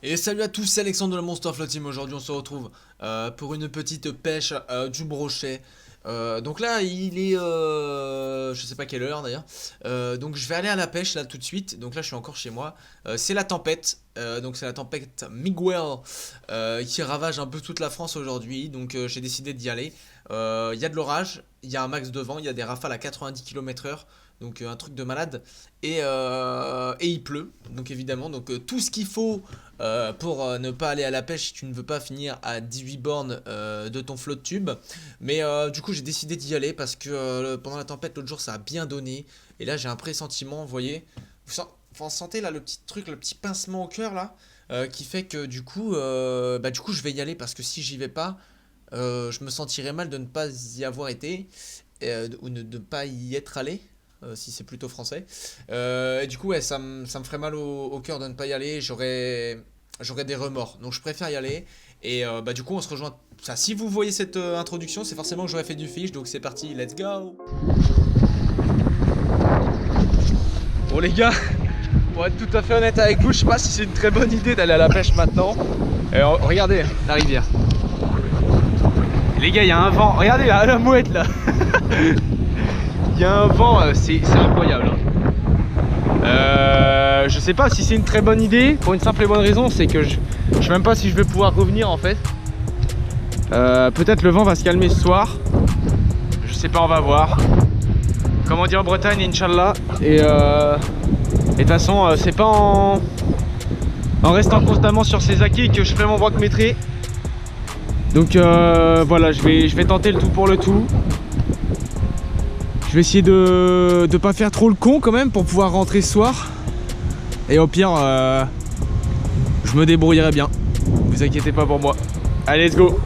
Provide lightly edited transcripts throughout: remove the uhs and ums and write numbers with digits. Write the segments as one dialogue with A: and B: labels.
A: Et salut à tous, c'est Alexandre de la Monster Float Team. Aujourd'hui on se retrouve pour une petite pêche du brochet. Donc là il est je sais pas quelle heure d'ailleurs. Donc je vais aller à la pêche là tout de suite. Donc là je suis encore chez moi. C'est la tempête. Donc c'est la tempête Miguel qui ravage un peu toute la France aujourd'hui. Donc j'ai décidé d'y aller. Il y a de l'orage, il y a un max de vent, il y a des rafales à 90 km/h. Donc un truc de malade. Et il pleut. Donc évidemment, tout ce qu'il faut pour ne pas aller à la pêche si tu ne veux pas finir à 18 bornes de ton flotte tube. Mais du coup j'ai décidé d'y aller parce que pendant la tempête l'autre jour ça a bien donné. Et là j'ai un pressentiment, vous voyez. Vous sentez là le petit truc, le petit pincement au cœur là qui fait que du coup je vais y aller parce que si j'y vais pas je me sentirais mal de ne pas y avoir été ou de ne pas y être allé. Si c'est plutôt français. Et du coup, ouais, ça me ferait mal au cœur de ne pas y aller. J'aurais des remords. Donc, je préfère y aller. Et du coup, on se rejoint. Enfin, si vous voyez cette introduction, c'est forcément que j'aurais fait du fish. Donc, c'est parti, let's go.
B: Bon, les gars, pour être tout à fait honnête avec vous, je sais pas si c'est une très bonne idée d'aller à la pêche maintenant. Regardez la rivière. Les gars, il y a un vent. Regardez la mouette là. Il y a un vent, c'est incroyable. Je sais pas si c'est une très bonne idée, pour une simple et bonne raison, c'est que je sais même pas si je vais pouvoir revenir en fait. Peut-être le vent va se calmer ce soir. Je sais pas, on va voir. Comme on dit en Bretagne, Inch'Allah. Et de toute façon, c'est pas en restant constamment sur ces acquis que je ferai mon broc métré. Donc voilà, je vais tenter le tout pour le tout. Je vais essayer de pas faire trop le con quand même pour pouvoir rentrer ce soir. Et au pire, je me débrouillerai bien. Vous inquiétez pas pour moi. Allez, let's go!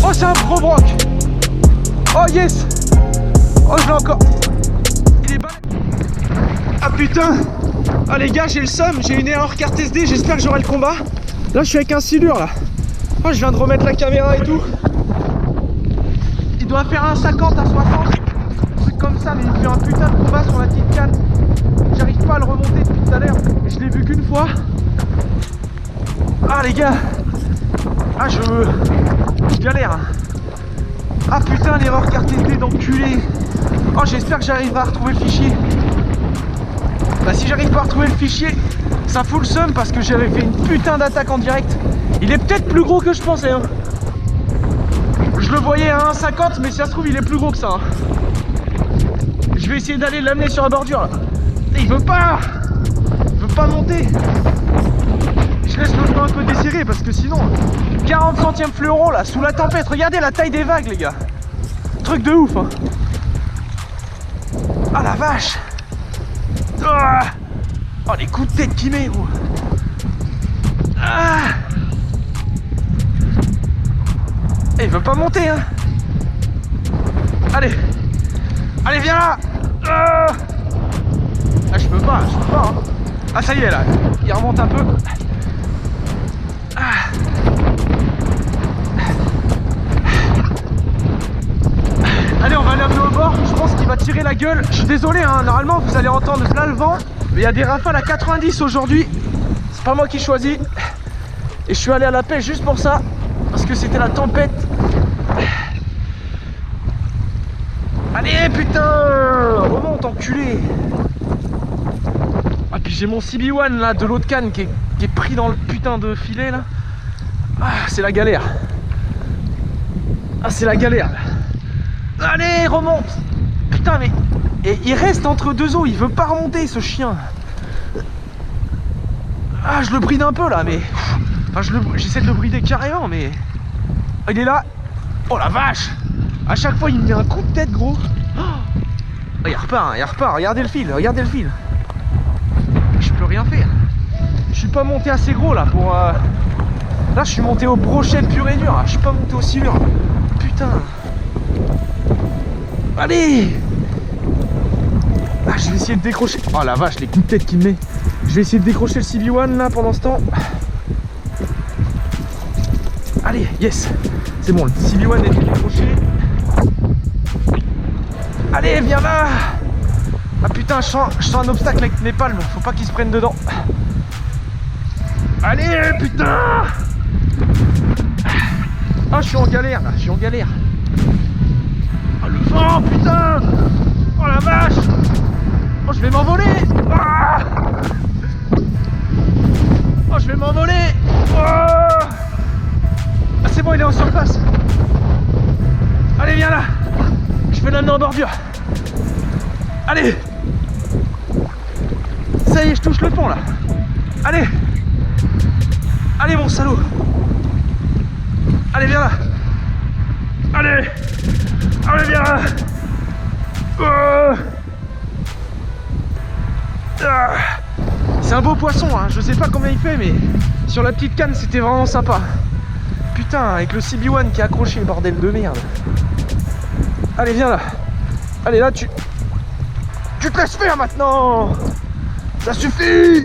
B: Oh, c'est un gros broc. Oh yes. Oh, je l'ai encore. Il est balai. Ah putain. Ah les gars, j'ai le seum. J'ai une erreur carte SD. J'espère que j'aurai le combat. Là je suis avec un silure là. Oh, je viens de remettre la caméra et tout. Il doit faire un 50 à 60, un truc comme ça. Mais il fait un putain de combat sur la petite canne. J'arrive pas à le remonter depuis tout à l'heure. Je l'ai vu qu'une fois. Ah les gars. Ah je galère. Ah putain, l'erreur carte SD d'enculé. Oh, j'espère que j'arriverai à retrouver le fichier. Bah si j'arrive pas à retrouver le fichier, ça fout le seum parce que j'avais fait une putain d'attaque en direct. Il est peut-être plus gros que je pensais hein. Je le voyais à 1,50 mais si ça se trouve il est plus gros que ça hein. Je vais essayer d'aller l'amener sur la bordure là. Et il veut pas monter. Je laisse le temps un peu desserré parce que sinon 40 centièmes fleuron là sous la tempête. Regardez la taille des vagues les gars. Truc de ouf hein. Ah la vache. Oh les coups de tête qu'il met gros. Ah. Et il veut pas monter hein. Allez. Allez viens là. Ah je peux pas hein. Ah ça y est là. Il remonte un peu. Allez, on va l'amener au bord. Je pense qu'il va tirer la gueule. Je suis désolé, hein. Normalement vous allez entendre là le vent. Mais il y a des rafales à 90 aujourd'hui. C'est pas moi qui choisis. Et je suis allé à la pêche juste pour ça. Parce que c'était la tempête. Allez, putain. Remonte, enculé. Ah, puis j'ai mon CB1 là de l'autre canne qui est pris dans le putain de filet là. Ah, c'est la galère. Ah, c'est la galère. Allez, remonte. Putain, mais et il reste entre deux eaux. Il veut pas remonter, ce chien. Ah, je le bride un peu là, mais enfin, j'essaie de le brider carrément, mais il est là. Oh la vache. À chaque fois, il me met un coup de tête, gros. Oh, il repart, il repart. Regardez le fil, regardez le fil. rien fait. Je suis pas monté assez gros là pour... Là je suis monté au brochet pur et dur. Je suis pas monté au silure. Putain. Allez. Ah, je vais essayer de décrocher. Oh la vache, les coups de tête qu'il me met. Je vais essayer de décrocher le CB1 là pendant ce temps. Allez, yes. C'est bon, le CB1 est décroché. Allez, viens là. Ah putain, je sens un obstacle avec mes palmes. Faut pas qu'ils se prennent dedans. Allez, putain. Ah, je suis en galère là, je suis en galère. Oh le vent, putain. Oh la vache. Oh, je vais m'envoler. Ah, oh, je vais m'envoler. Oh, ah, c'est bon, il est en surface. Allez, viens là. Je vais l'amener en bordure. Allez. Ça y est, je touche le pont là. Allez. Allez, mon salaud. Allez, viens là. Allez. Allez, viens là. Oh. Ah. C'est un beau poisson, hein. Je sais pas combien il fait, mais sur la petite canne, c'était vraiment sympa. Putain, avec le CB1 qui est accroché, bordel de merde. Allez, viens là. Allez, là, tu te laisses faire maintenant. Ça suffit.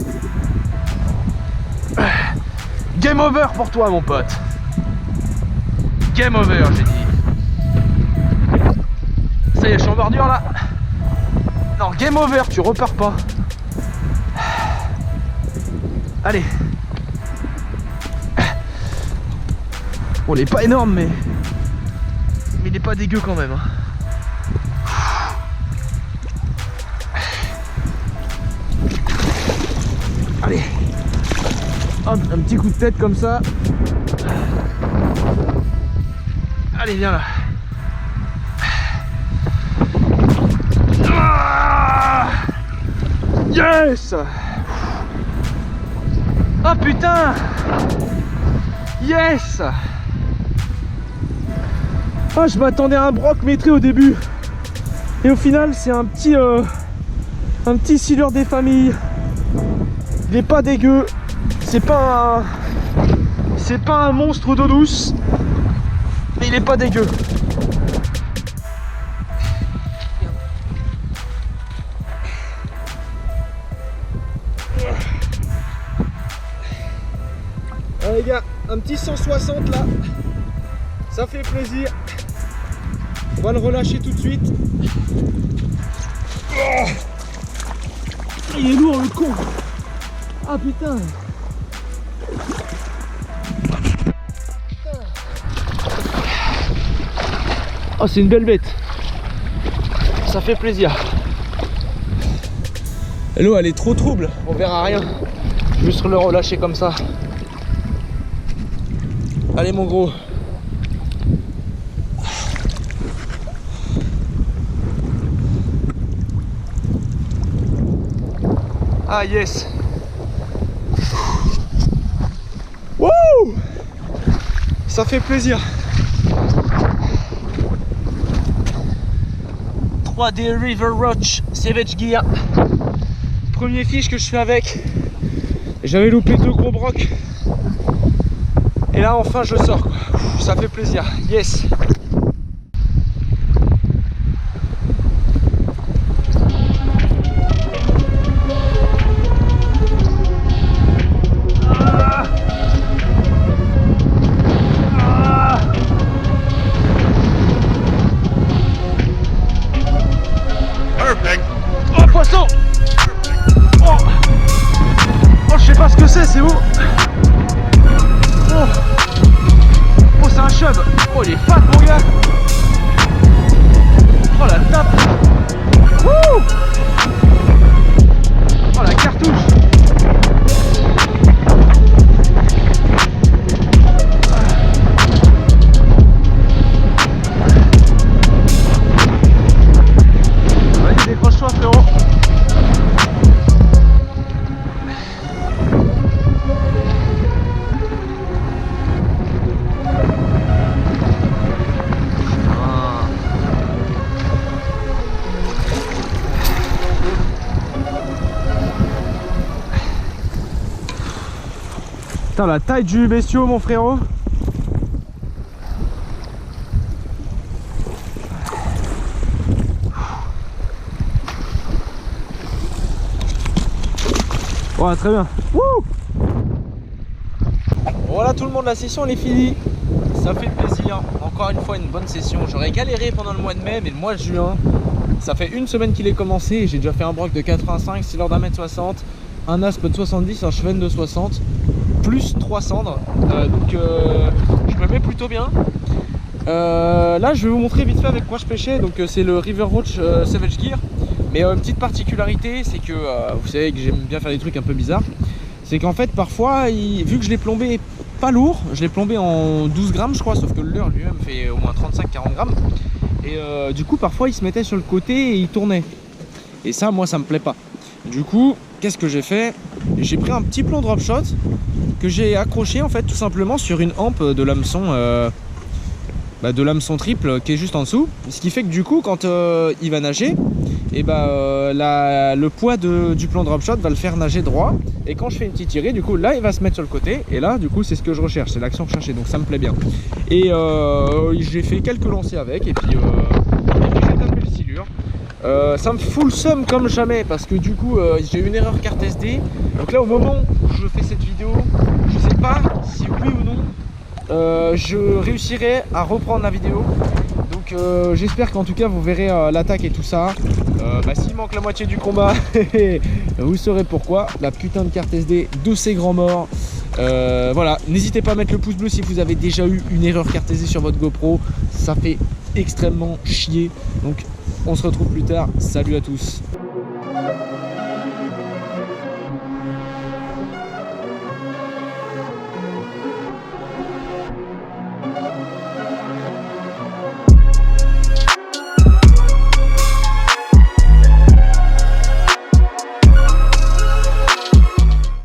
B: Game over pour toi, mon pote. Game over, j'ai dit. Ça y est, je suis en bordure là. Non, game over, tu repars pas. Allez. Bon, il est pas énorme, mais il est pas dégueu quand même. Allez. Hop, un petit coup de tête comme ça. Allez, viens là. Ah, yes. Oh putain. Yes. Ah, je m'attendais à un broc métré au début. Et au final, c'est un petit silure des familles. Il est pas dégueu. C'est pas un monstre d'eau douce. Mais il est pas dégueu. Ah, les gars, un petit 160 là. Ça fait plaisir. On va le relâcher tout de suite. Oh, il est lourd le con. Ah putain. Oh, c'est une belle bête. Ça fait plaisir. L'eau elle est trop trouble, on verra rien. Juste le relâcher comme ça. Allez mon gros. Ah yes. Wouh. Ça fait plaisir. 3D River Roach Savage Gear. Premier fiche que je fais avec. J'avais loupé 2 gros brocs. Et là enfin je sors quoi. Ça fait plaisir. Yes. Oh poisson. Oh, oh je sais pas ce que c'est où. Oh, oh c'est un chub. Oh il est fat mon gars. Oh la tape. Wouh. Oh la cartouche. Vas-y décroche-toi frérot. Putain, la taille du bestiau, mon frérot. Ouais, très bien. Wouh! Voilà tout le monde, la session elle est finie. Ça fait plaisir. Encore une fois une bonne session. J'aurais galéré pendant le mois de mai, mais le mois de juin, ça fait une semaine qu'il est commencé et j'ai déjà fait un broc de 85, Steeler d'1m60, un aspe de 70, un cheven de 60, plus 3 cendres. Je me mets plutôt bien. Là je vais vous montrer vite fait avec quoi je pêchais. Donc c'est le River Roach Savage Gear. Mais une petite particularité, c'est que vous savez que j'aime bien faire des trucs un peu bizarres. C'est qu'en fait parfois, vu que je l'ai plombé pas lourd, je l'ai plombé en 12 grammes je crois, sauf que le leurre lui-même fait au moins 35-40 grammes. Et du coup parfois il se mettait sur le côté et il tournait. Et ça moi ça me plaît pas. Du coup qu'est-ce que j'ai fait? J'ai pris un petit plomb drop shot que j'ai accroché en fait tout simplement sur une hampe de l'hameçon triple qui est juste en dessous. Ce qui fait que du coup quand il va nager, et le poids du plomb drop shot va le faire nager droit. Et quand je fais une petite tirée, du coup là il va se mettre sur le côté. Et là du coup c'est ce que je recherche, c'est l'action recherchée, donc ça me plaît bien. Et j'ai fait quelques lancers avec et puis j'ai tapé le silure. Ça me fout le seum comme jamais parce que du coup j'ai une erreur carte SD. Donc là au moment où je fais cette vidéo, je sais pas si oui ou non je réussirai à reprendre la vidéo. Donc j'espère qu'en tout cas vous verrez l'attaque et tout ça. S'il manque la moitié du combat, vous saurez pourquoi. La putain de carte SD de ces grands morts. Voilà, n'hésitez pas à mettre le pouce bleu si vous avez déjà eu une erreur carte SD sur votre GoPro. Ça fait extrêmement chier. Donc on se retrouve plus tard. Salut à tous.